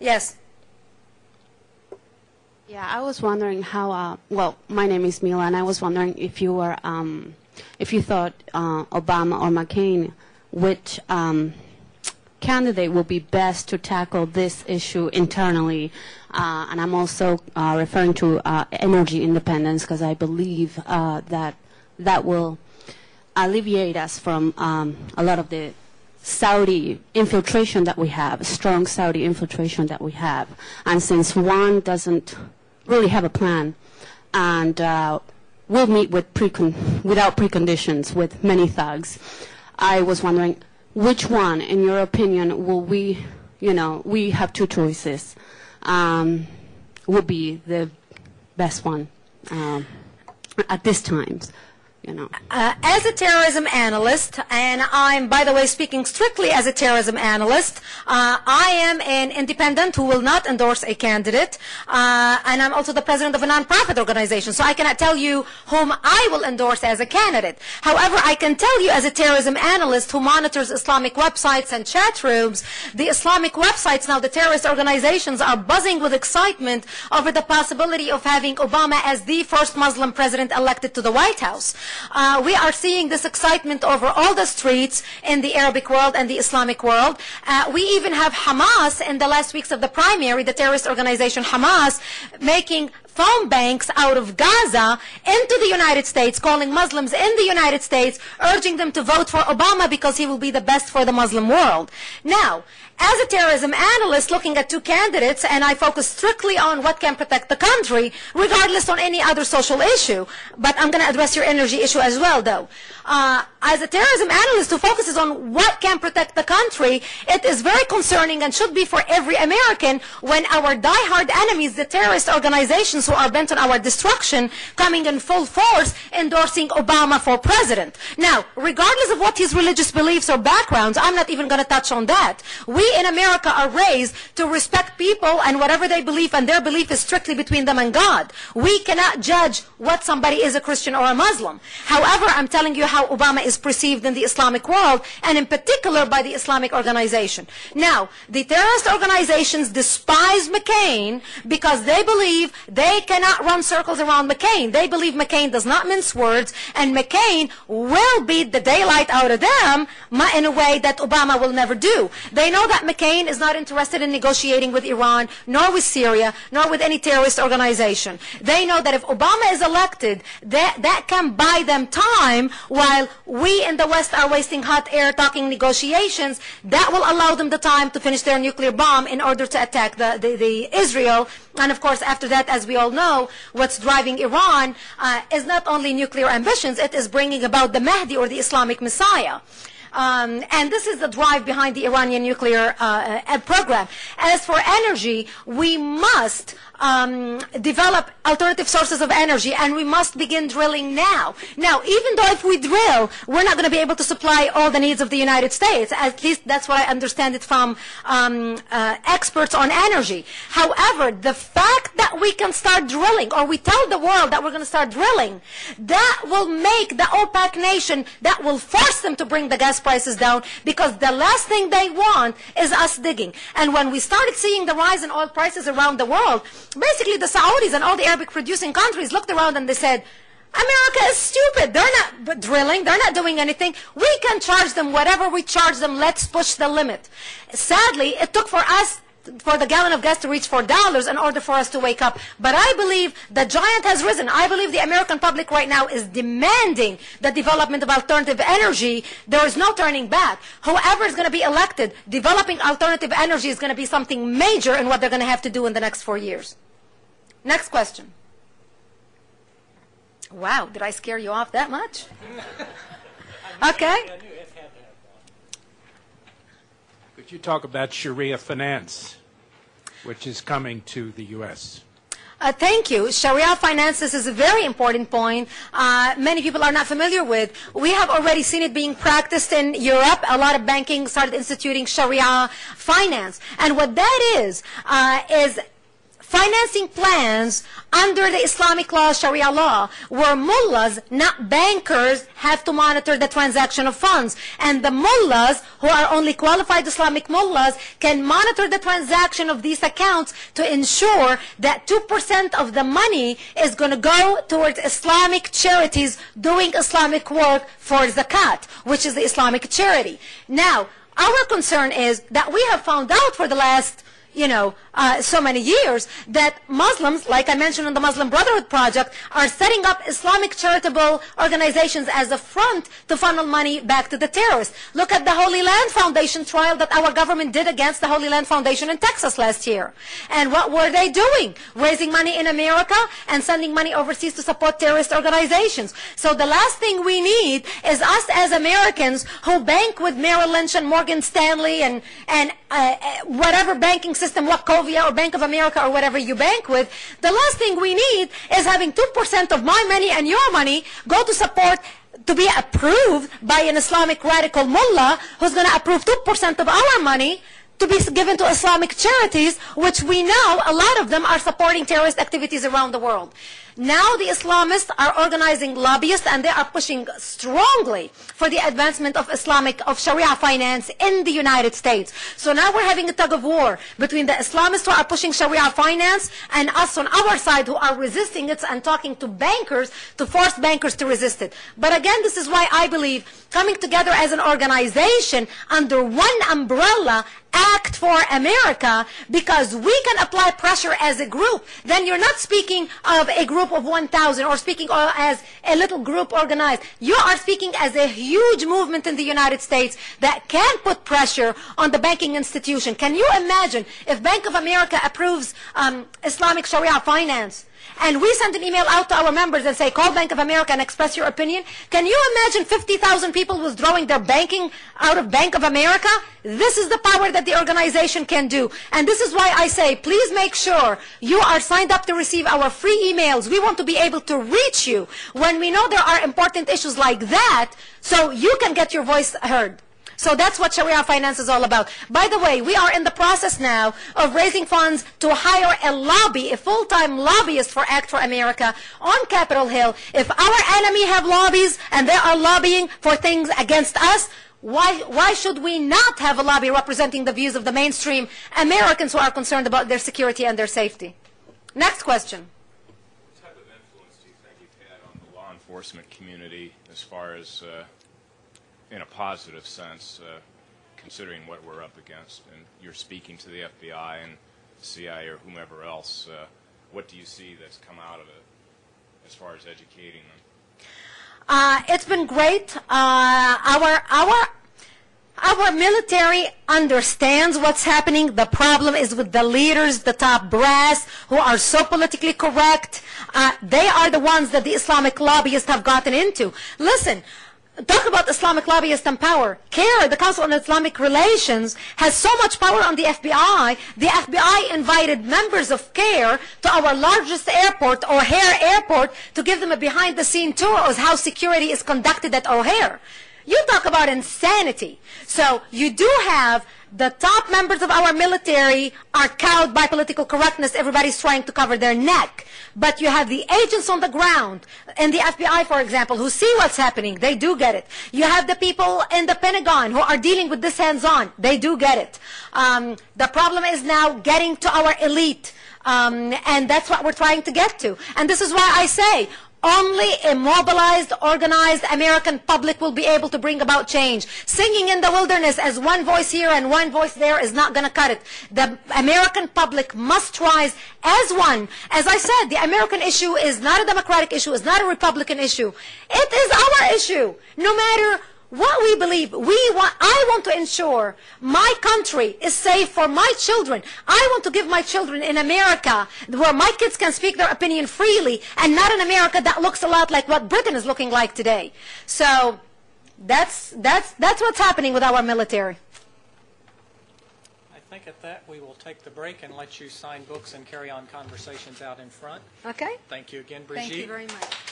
Yes. Yeah, I was wondering how, well, my name is Mila, and I was wondering if you were, if you thought Obama or McCain, which candidate will be best to tackle this issue internally. And I'm also referring to energy independence, because I believe that that will alleviate us from a lot of the Saudi infiltration that we have, strong Saudi infiltration that we have. And since one doesn't really have a plan, and will meet with without preconditions with many thugs, I was wondering, which one, in your opinion, will we, you know, we have two choices, would be the best one at this time? You know. As a terrorism analyst, and I'm, by the way, speaking strictly as a terrorism analyst, I am an independent who will not endorse a candidate, and I'm also the president of a nonprofit organization, so I cannot tell you whom I will endorse as a candidate. However, I can tell you as a terrorism analyst who monitors Islamic websites and chat rooms, the Islamic websites now, the terrorist organizations, are buzzing with excitement over the possibility of having Obama as the first Muslim president elected to the White House. We are seeing this excitement over all the streets in the Arabic world and the Islamic world. We even have Hamas in the last weeks of the primary, the terrorist organization Hamas, making phone banks out of Gaza into the United States, calling Muslims in the United States, urging them to vote for Obama because he will be the best for the Muslim world. Now, as a terrorism analyst looking at two candidates, and I focus strictly on what can protect the country, regardless on any other social issue, but I'm going to address your energy issue as well, though. As a terrorism analyst who focuses on what can protect the country, it is very concerning and should be for every American when our diehard enemies, the terrorist organizations who are bent on our destruction, coming in full force, endorsing Obama for president. Now, regardless of what his religious beliefs or backgrounds, I'm not even going to touch on that. We in America are raised to respect people and whatever they believe, and their belief is strictly between them and God. We cannot judge what somebody is, a Christian or a Muslim. However, I'm telling you how Obama is perceived in the Islamic world, and in particular by the Islamic organization. Now, the terrorist organizations despise McCain because they believe they cannot run circles around McCain. They believe McCain does not mince words, and McCain will beat the daylight out of them in a way that Obama will never do. They know that McCain is not interested in negotiating with Iran, nor with Syria, nor with any terrorist organization. They know that if Obama is elected, that can buy them time while we in the West are wasting hot air talking negotiations. That will allow them the time to finish their nuclear bomb in order to attack the Israel. And of course, after that, as we all know, what's driving Iran is not only nuclear ambitions, it is bringing about the Mahdi or the Islamic Messiah. And this is the drive behind the Iranian nuclear program. As for energy, we must develop alternative sources of energy, and we must begin drilling now. Now, even though if we drill, we're not going to be able to supply all the needs of the United States. At least that's what I understand it from experts on energy. However, the fact that we can start drilling, or we tell the world that we're going to start drilling, that will make the OPEC nation, that will force them to bring the gas prices down, because the last thing they want is us digging. And when we started seeing the rise in oil prices around the world, basically the Saudis and all the Arabic producing countries looked around and they said, America is stupid. They're not drilling. They're not doing anything. We can charge them whatever we charge them. Let's push the limit. Sadly, it took for us for the gallon of gas to reach $4 in order for us to wake up. But I believe the giant has risen. I believe the American public right now is demanding the development of alternative energy. There is no turning back. Whoever is going to be elected, developing alternative energy is going to be something major in what they're going to have to do in the next 4 years. Next question. Wow, did I scare you off that much? Okay. Could you talk about Sharia finance, which is coming to the U.S.? Thank you. Sharia finances is a very important point. Many people are not familiar with. We have already seen it being practiced in Europe. A lot of banking started instituting Sharia finance. And what that is financing plans under the Islamic law, Sharia law, where mullahs, not bankers, have to monitor the transaction of funds. And the mullahs, who are only qualified Islamic mullahs, can monitor the transaction of these accounts to ensure that 2% of the money is going to go towards Islamic charities doing Islamic work for zakat, which is the Islamic charity. Now, our concern is that we have found out for the last so many years that Muslims, like I mentioned in the Muslim Brotherhood Project, are setting up Islamic charitable organizations as a front to funnel money back to the terrorists. Look at the Holy Land Foundation trial that our government did against the Holy Land Foundation in Texas last year. And what were they doing? Raising money in America and sending money overseas to support terrorist organizations. So the last thing we need is us as Americans who bank with Merrill Lynch and Morgan Stanley and whatever banking system, Wachovia or Bank of America or whatever you bank with. The last thing we need is having 2% of my money and your money go to support, to be approved by an Islamic radical mullah who's going to approve 2% of our money to be given to Islamic charities, which we know a lot of them are supporting terrorist activities around the world. Now the Islamists are organizing lobbyists and they are pushing strongly for the advancement of Sharia finance in the United States. So now we're having a tug of war between the Islamists who are pushing Sharia finance and us on our side who are resisting it and talking to bankers to force bankers to resist it. But again, this is why I believe coming together as an organization under one umbrella, Act for America, because we can apply pressure as a group. Then you're not speaking of a group of 1,000 or speaking as a little group organized. You are speaking as a huge movement in the United States that can put pressure on the banking institution. Can you imagine if Bank of America approves Islamic Sharia finance? And we send an email out to our members and say, call Bank of America and express your opinion. Can you imagine 50,000 people withdrawing their banking out of Bank of America? This is the power that the organization can do. And this is why I say, please make sure you are signed up to receive our free emails. We want to be able to reach you when we know there are important issues like that, so you can get your voice heard. So that's what Sharia finance is all about. By the way, we are in the process now of raising funds to hire a lobby, a full-time lobbyist for Act for America on Capitol Hill. If our enemy have lobbies and they are lobbying for things against us, why should we not have a lobby representing the views of the mainstream Americans who are concerned about their security and their safety? Next question. What type of influence do you think you've had on the law enforcement community as far as in a positive sense, considering what we're up against, and you're speaking to the FBI and CIA or whomever else, what do you see that's come out of it as far as educating them? It's been great. Our military understands what's happening. The problem is with the leaders, the top brass, who are so politically correct. They are the ones that the Islamic lobbyists have gotten into. Listen, talk about Islamic lobbyists and power. CARE, the Council on Islamic Relations, has so much power on the FBI. The FBI invited members of CARE to our largest airport, O'Hare Airport, to give them a behind-the-scene tour of how security is conducted at O'Hare. You talk about insanity. So you do have the top members of our military are cowed by political correctness. Everybody's trying to cover their neck. But you have the agents on the ground, in the FBI, for example, who see what's happening. They do get it. You have the people in the Pentagon who are dealing with this hands-on. They do get it. The problem is now getting to our elite. And that's what we're trying to get to. And this is why I say, only a mobilized, organized American public will be able to bring about change. Singing in the wilderness as one voice here and one voice there is not going to cut it. The American public must rise as one. As I said, the American issue is not a Democratic issue, it's not a Republican issue. It is our issue. No matter what we believe, I want to ensure my country is safe for my children. I want to give my children in America where my kids can speak their opinion freely, and not in America that looks a lot like what Britain is looking like today. So that's what's happening with our military. I think at that we will take the break and let you sign books and carry on conversations out in front. Okay. Thank you again, Brigitte. Thank you very much.